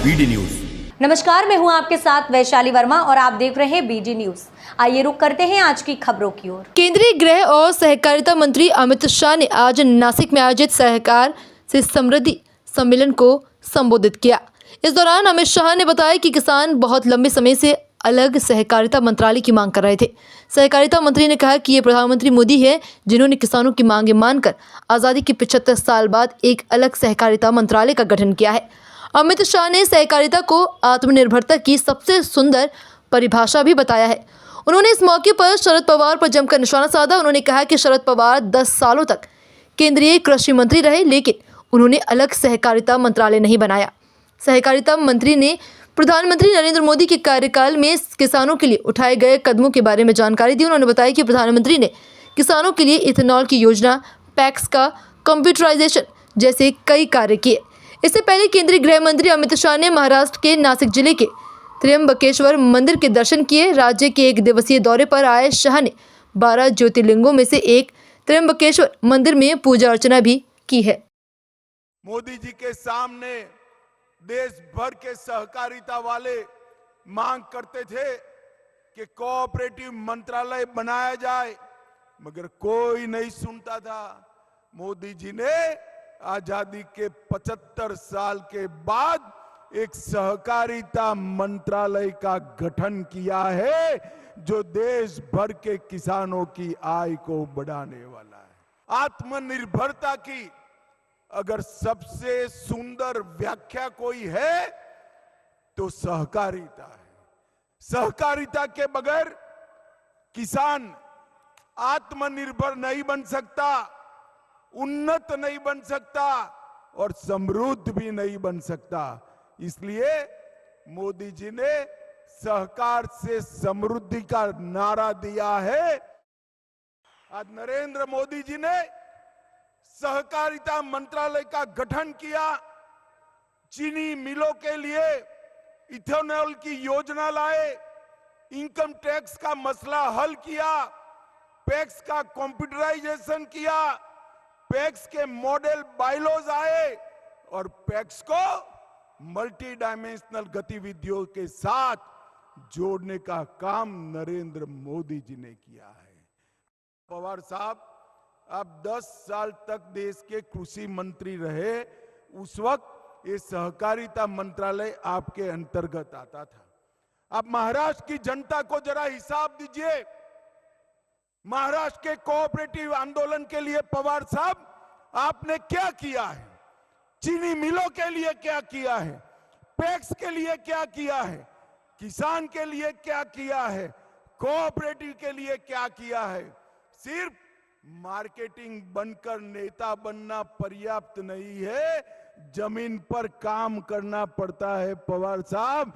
BD news. नमस्कार, मैं हूं आपके साथ वैशाली वर्मा और आप देख रहे हैं बीडी न्यूज। आइए रुक करते हैं आज की खबरों की ओर। केंद्रीय गृह और सहकारिता मंत्री अमित शाह ने आज नासिक में आयोजित सहकार से समृद्धि सम्मेलन को संबोधित किया। इस दौरान अमित शाह ने बताया कि किसान बहुत लंबे समय से अलग सहकारिता मंत्रालय की मांग कर रहे थे। सहकारिता मंत्री ने कहा कि ये प्रधानमंत्री मोदी है जिन्होंने किसानों की मांगे मानकर आज़ादी के 75 साल बाद एक अलग सहकारिता मंत्रालय का गठन किया है। अमित शाह ने सहकारिता को आत्मनिर्भरता की सबसे सुंदर परिभाषा भी बताया है। उन्होंने इस मौके पर शरद पवार पर जमकर निशाना साधा। उन्होंने कहा कि शरद पवार 10 सालों तक केंद्रीय कृषि मंत्री रहे, लेकिन उन्होंने अलग सहकारिता मंत्रालय नहीं बनाया। सहकारिता मंत्री ने प्रधानमंत्री नरेंद्र मोदी के कार्यकाल में किसानों के लिए उठाए गए कदमों के बारे में जानकारी दी। उन्होंने बताया कि प्रधानमंत्री ने किसानों के लिए इथेनॉल की योजना, पैक्स का कंप्यूटराइजेशन जैसे कई कार्य किए। इससे पहले केंद्रीय गृह मंत्री अमित शाह ने महाराष्ट्र के नासिक जिले के त्र्यंबकेश्वर मंदिर के दर्शन किए। राज्य के एक दिवसीय दौरे पर आए शाह ने 12 ज्योतिर्लिंगों में से एक त्र्यंबकेश्वर मंदिर में पूजा अर्चना भी की है। मोदी जी के सामने देश भर के सहकारिता वाले मांग करते थे कि कोऑपरेटिव मंत्रालय बनाया जाए, मगर कोई नहीं सुनता था। मोदी जी ने आजादी के 75 साल के बाद एक सहकारिता मंत्रालय का गठन किया है जो देश भर के किसानों की आय को बढ़ाने वाला है। आत्मनिर्भरता की अगर सबसे सुंदर व्याख्या कोई है तो सहकारिता है। सहकारिता के बगैर किसान आत्मनिर्भर नहीं बन सकता, उन्नत नहीं बन सकता और समृद्ध भी नहीं बन सकता। इसलिए मोदी जी ने सहकार से समृद्धि का नारा दिया है। आज नरेंद्र मोदी जी ने सहकारिता मंत्रालय का गठन किया। चीनी मिलों के लिए इथेनॉल की योजना लाए, इनकम टैक्स का मसला हल किया, पैक्स का कंप्यूटराइजेशन किया, पैक्स के मॉडल बायलॉज आए और पैक्स को मल्टी डायमेंशनल गतिविधियों के साथ जोड़ने का काम नरेंद्र मोदी जी ने किया है। पवार साहब, आप 10 साल तक देश के कृषि मंत्री रहे। उस वक्त ये सहकारिता मंत्रालय आपके अंतर्गत आता था। आप महाराष्ट्र की जनता को जरा हिसाब दीजिए। महाराष्ट्र के कोऑपरेटिव आंदोलन के लिए पवार साहब आपने क्या किया है? चीनी मिलों के लिए क्या किया है? पैक्स के लिए क्या किया है? किसान के लिए क्या किया है? कोऑपरेटिव के लिए क्या किया है? सिर्फ मार्केटिंग बनकर नेता बनना पर्याप्त नहीं है, जमीन पर काम करना पड़ता है पवार साहब।